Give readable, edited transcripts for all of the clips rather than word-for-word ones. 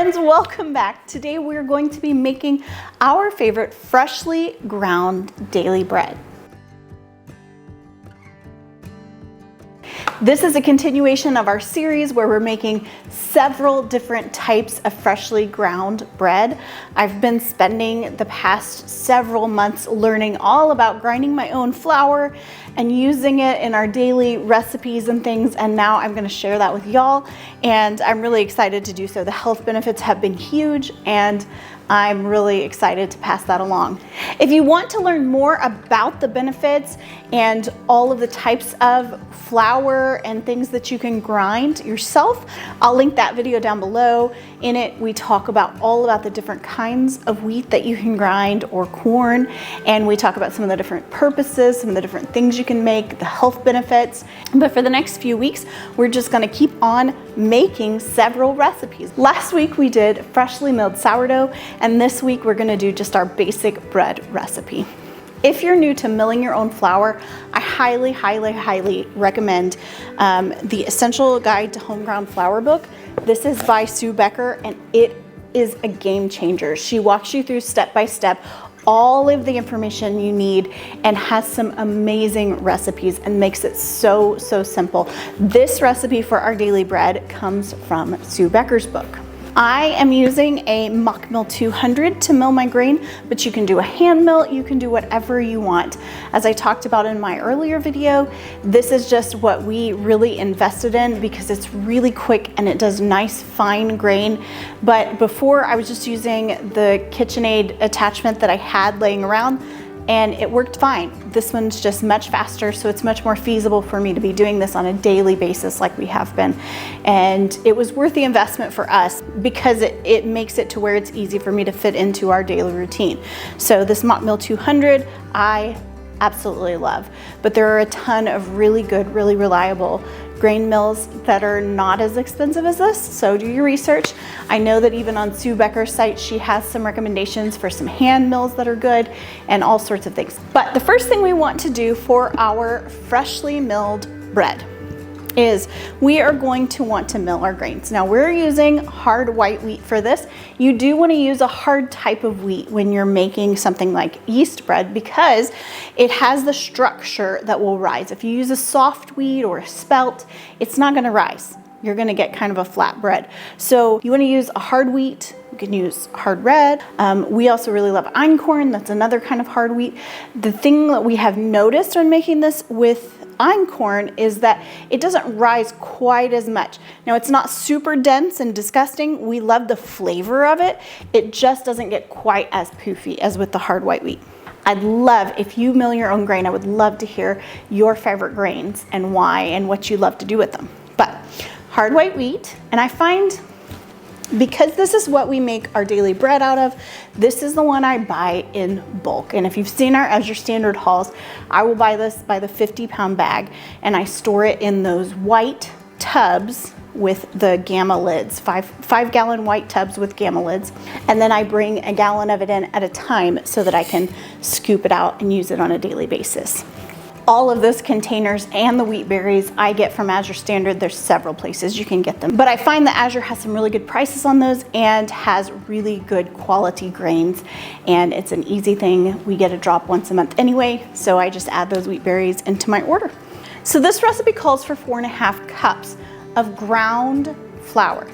friends, welcome back. Today we're going to be making our favorite freshly ground daily bread. This is a continuation of our series where we're making several different types of freshly ground bread. I've been spending the past several months learning all about grinding my own flour and using it in our daily recipes and things, and now I'm going to share that with y'all, and I'm really excited to do so. The health benefits have been huge, and I'm really excited to pass that along. If you want to learn more about the benefits and all of the types of flour and things that you can grind yourself, I'll link that video down below. In it, we talk about all about the different kinds of wheat that you can grind or corn, and we talk about some of the different purposes, some of the different things you can make, the health benefits. But for the next few weeks, we're just gonna keep on making several recipes. Last week we did freshly milled sourdough, and this week we're gonna do just our basic bread recipe. If you're new to milling your own flour, I highly recommend the Essential Guide to Home Ground Flour book. This is by Sue Becker, and it is a game changer. She walks you through step by step all of the information you need and has some amazing recipes and makes it so simple. This recipe for our daily bread comes from Sue Becker's book. I am using a mock mill 200 to mill my grain, but you can do a hand mill, you can do whatever you want. As I talked about in my earlier video, this is just what we really invested in because it's really quick and it does nice fine grain. But before I was just using the KitchenAid attachment that I had laying around, and it worked fine. This one's just much faster, so it's much more feasible for me to be doing this on a daily basis like we have been. And it was worth the investment for us because it makes it to where it's easy for me to fit into our daily routine. So this mock mill 200, I absolutely love. But there are a ton of really good, really reliable grain mills that are not as expensive as this, so do your research. I know that even on Sue Becker's site, she has some recommendations for some hand mills that are good and all sorts of things. But the first thing we want to do for our freshly milled bread is we are going to want to mill our grains. Now we're using hard white wheat for this. You do want to use a hard type of wheat when you're making something like yeast bread because it has the structure that will rise. If you use a soft wheat or a spelt, it's not going to rise. You're going to get kind of a flat bread. So you want to use a hard wheat. You can use hard red. We also really love einkorn. That's another kind of hard wheat. The thing that we have noticed when making this with einkorn is that it doesn't rise quite as much. Now it's not super dense and disgusting. We love the flavor of it. It just doesn't get quite as poofy as with the hard white wheat. I'd love, if you mill your own grain, I would love to hear your favorite grains and why and what you love to do with them. But hard white wheat, and I find because this is what we make our daily bread out of, this is the one I buy in bulk. And if you've seen our As Your Standard hauls, I will buy this by the 50-pound bag, and I store it in those white tubs with the gamma lids, five gallon white tubs with gamma lids. And then I bring a gallon of it in at a time so that I can scoop it out and use it on a daily basis. All of those containers and the wheat berries I get from As Your Standard. There's several places you can get them. But I find that Azure has some really good prices on those and has really good quality grains. And it's an easy thing. We get a drop once a month anyway, so I just add those wheat berries into my order. So this recipe calls for 4.5 cups of ground flour.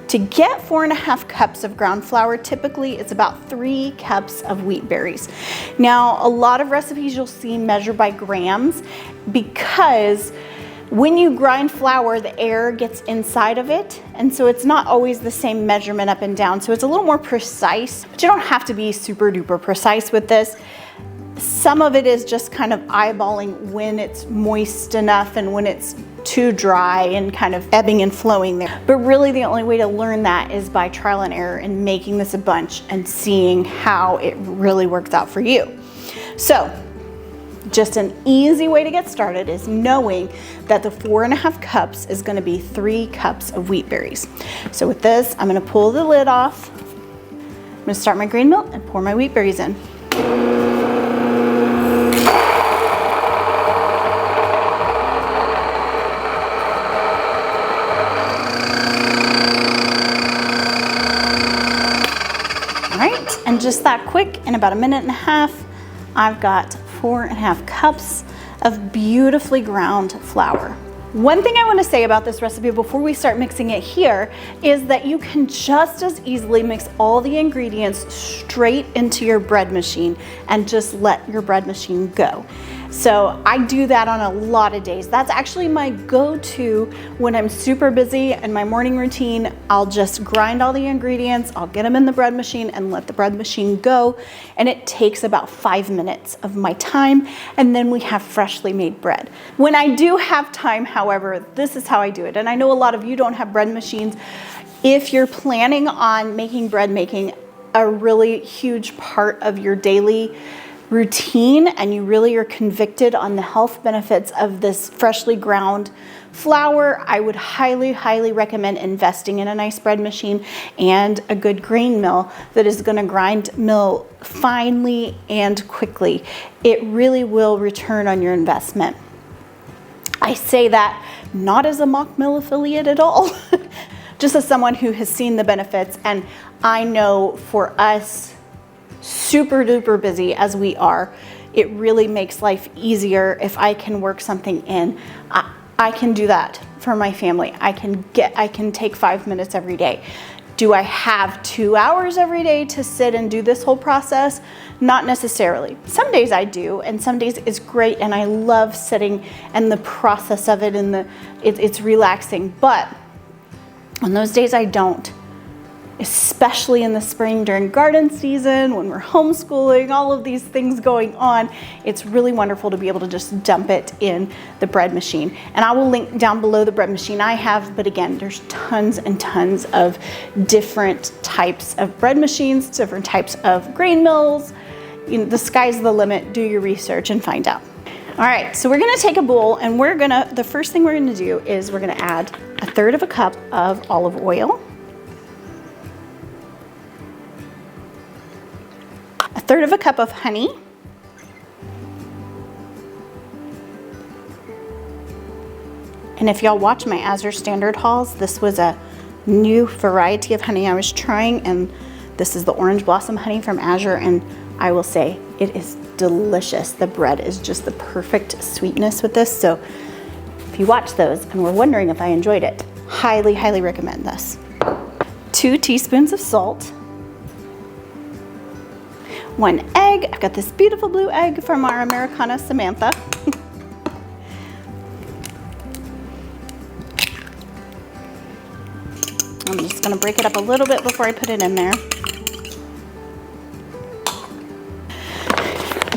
To get 4.5 cups of ground flour, typically it's about 3 cups of wheat berries. Now, a lot of recipes you'll see measure by grams because when you grind flour, the air gets inside of it, and so it's not always the same measurement up and down. So it's a little more precise, but you don't have to be super duper precise with this. Some of it is just kind of eyeballing when it's moist enough and when it's too dry and kind of ebbing and flowing there. But really the only way to learn that is by trial and error and making this a bunch and seeing how it really works out for you. So just an easy way to get started is knowing that the 4.5 cups is going to be 3 cups of wheat berries. So with this, I'm going to pull the lid off. I'm going to start my grain mill and pour my wheat berries in. And just that quick, in about a minute and a half, I've got 4.5 cups of beautifully ground flour. One thing I want to say about this recipe before we start mixing it here is that you can just as easily mix all the ingredients straight into your bread machine and just let your bread machine go. So I do that on a lot of days. That's actually my go-to when I'm super busy in my morning routine. I'll just grind all the ingredients, I'll get them in the bread machine and let the bread machine go. And it takes about 5 minutes of my time, and then we have freshly made bread. When I do have time, however, this is how I do it. And I know a lot of you don't have bread machines. If you're planning on making bread, making a really huge part of your daily routine, and you really are convicted on the health benefits of this freshly ground flour, I would highly, highly recommend investing in a nice bread machine and a good grain mill that is going to grind mill finely and quickly. It really will return on your investment. I say that not as a mock mill affiliate at all, just as someone who has seen the benefits. And I know for us, super duper busy as we are, it really makes life easier if I can work something in. I can do that for my family. I can take 5 minutes every day. Do I have 2 hours every day to sit and do this whole process? Not necessarily. Some days I do, and some days it's great, and I love sitting and the process of it, and it's relaxing. But on those days I don't, especially in the spring during garden season, when we're homeschooling, all of these things going on, it's really wonderful to be able to just dump it in the bread machine. And I will link down below the bread machine I have, but again, there's tons and tons of different types of bread machines, different types of grain mills. You know, the sky's the limit. Do your research and find out. All right, so we're gonna take a bowl, and the first thing we're gonna do is we're gonna add 1/3 cup of olive oil, 1/3 cup of honey, and if y'all watch my Azure Standard hauls, this was a new variety of honey I was trying, and this is the orange blossom honey from Azure, and I will say it is delicious. The bread is just the perfect sweetness with this. So if you watch those and were wondering if I enjoyed it, highly, highly recommend this. 2 teaspoons of salt, 1 egg. I've got this beautiful blue egg from our Americana Samantha. I'm just gonna break it up a little bit before I put it in there.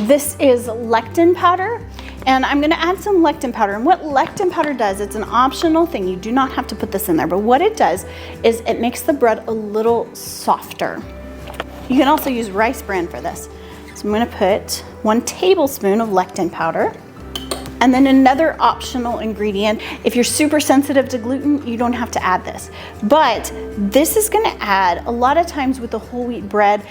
This is lecithin powder, and I'm gonna add some lecithin powder. And what lecithin powder does, it's an optional thing. You do not have to put this in there, but what it does is it makes the bread a little softer. You can also use rice bran for this. So I'm gonna put 1 tablespoon of lecithin powder. And then another optional ingredient, if you're super sensitive to gluten, you don't have to add this. But this is gonna add, a lot of times with the whole wheat bread,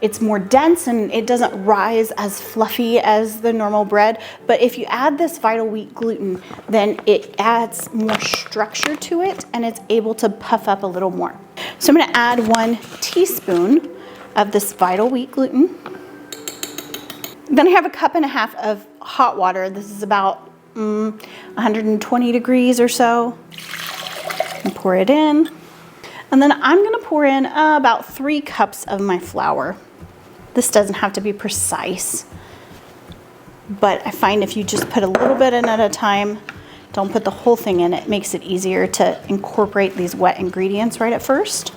it's more dense and it doesn't rise as fluffy as the normal bread. But if you add this vital wheat gluten, then it adds more structure to it and it's able to puff up a little more. So I'm gonna add 1 teaspoon of this vital wheat gluten. Then I have 1.5 cups of hot water. This is about 120 degrees or so. And pour it in. And then I'm gonna pour in about 3 cups of my flour. This doesn't have to be precise, but I find if you just put a little bit in at a time, don't put the whole thing in, it makes it easier to incorporate these wet ingredients right at first.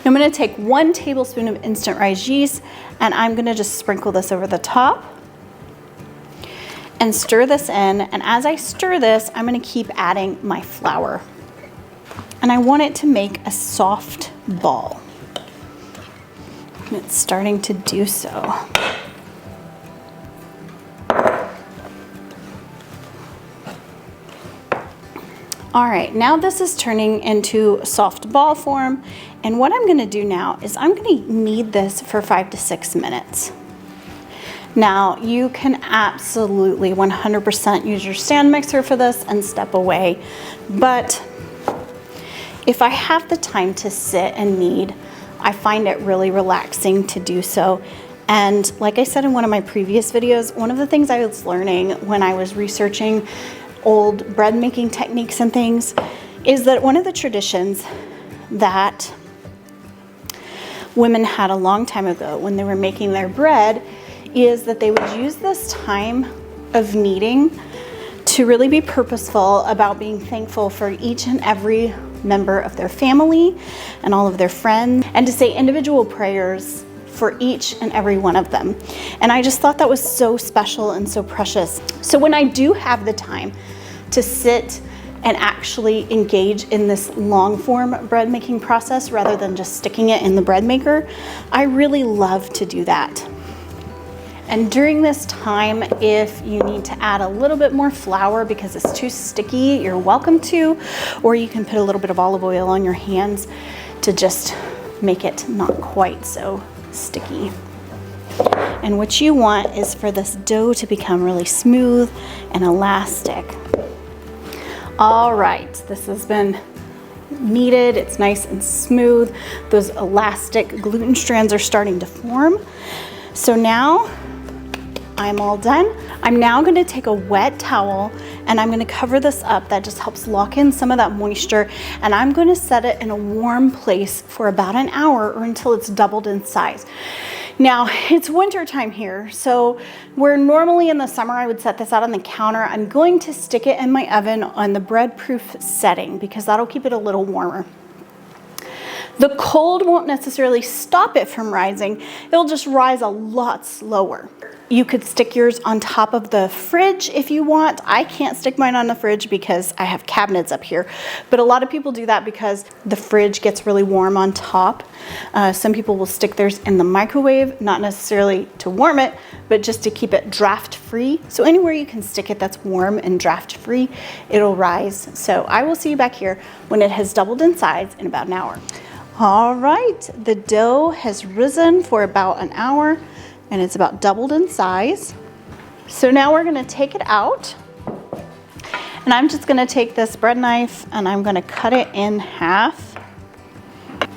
Now I'm gonna take 1 tablespoon of instant rice yeast, and I'm gonna just sprinkle this over the top and stir this in. And as I stir this, I'm gonna keep adding my flour. And I want it to make a soft ball. And it's starting to do so. All right, now this is turning into soft ball form. And what I'm gonna do now is I'm gonna knead this for 5 to 6 minutes. Now, you can absolutely 100% use your stand mixer for this and step away, but If I have the time to sit and knead, I find it really relaxing to do so. And like I said in one of my previous videos, one of the things I was learning when I was researching old bread making techniques and things is that one of the traditions that women had a long time ago when they were making their bread is that they would use this time of kneading to really be purposeful about being thankful for each and every member of their family and all of their friends, and to say individual prayers for each and every one of them. And I just thought that was so special and so precious. So when I do have the time to sit and actually engage in this long form bread making process rather than just sticking it in the bread maker, I really love to do that. And during this time, if you need to add a little bit more flour because it's too sticky, you're welcome to, or you can put a little bit of olive oil on your hands to just make it not quite so sticky. And what you want is for this dough to become really smooth and elastic. All right, this has been kneaded, it's nice and smooth. Those elastic gluten strands are starting to form. So now I'm all done. I'm now going to take a wet towel and I'm going to cover this up. That just helps lock in some of that moisture, and I'm going to set it in a warm place for about an hour or until it's doubled in size. Now it's winter time here, so where normally in the summer I would set this out on the counter, I'm going to stick it in my oven on the bread proof setting because that'll keep it a little warmer. The cold won't necessarily stop it from rising, it'll just rise a lot slower. You could stick yours on top of the fridge if you want. I can't stick mine on the fridge because I have cabinets up here, but a lot of people do that because the fridge gets really warm on top. Some people will stick theirs in the microwave, not necessarily to warm it, but just to keep it draft free. So anywhere you can stick it that's warm and draft free, it'll rise. So I will see you back here when it has doubled in size in about an hour. All right, the dough has risen for about an hour and it's about doubled in size. So now we're gonna take it out, and I'm just gonna take this bread knife and I'm gonna cut it in half.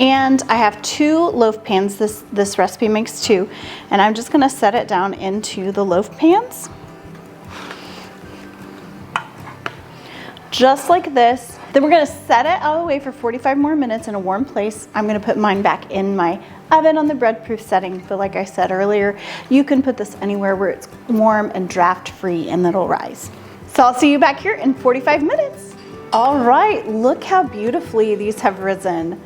And I have 2 loaf pans, this recipe makes 2, and I'm just gonna set it down into the loaf pans. Just like this. Then we're gonna set it out of the way for 45 more minutes in a warm place. I'm gonna put mine back in my oven on the bread proof setting, but like I said earlier, you can put this anywhere where it's warm and draft free and it'll rise. So I'll see you back here in 45 minutes. All right, look how beautifully these have risen.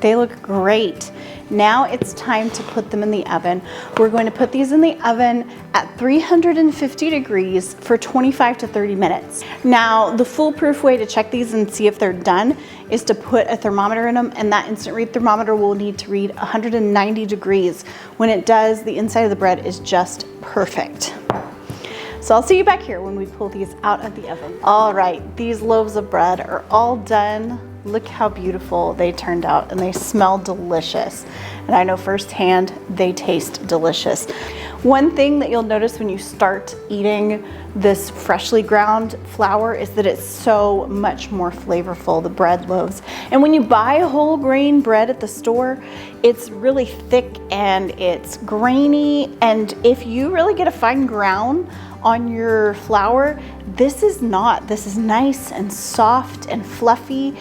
They look great. Now it's time to put them in the oven. We're going to put these in the oven at 350 degrees for 25 to 30 minutes. Now, the foolproof way to check these and see if they're done is to put a thermometer in them, and that instant read thermometer will need to read 190 degrees. When it does, the inside of the bread is just perfect. So I'll see you back here when we pull these out of the oven. All right, these loaves of bread are all done. Look how beautiful they turned out, and they smell delicious. And I know firsthand they taste delicious. One thing that you'll notice when you start eating this freshly ground flour is that it's so much more flavorful, the bread loaves. And when you buy whole grain bread at the store, it's really thick and it's grainy. And if you really get a fine ground on your flour, this is not. This is nice and soft and fluffy,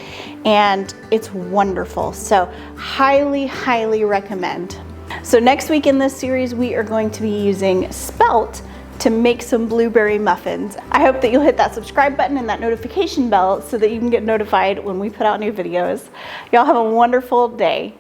and it's wonderful. So highly, highly recommend. So next week in this series, we are going to be using spelt to make some blueberry muffins. I hope that you'll hit that subscribe button and that notification bell so that you can get notified when we put out new videos. Y'all have a wonderful day.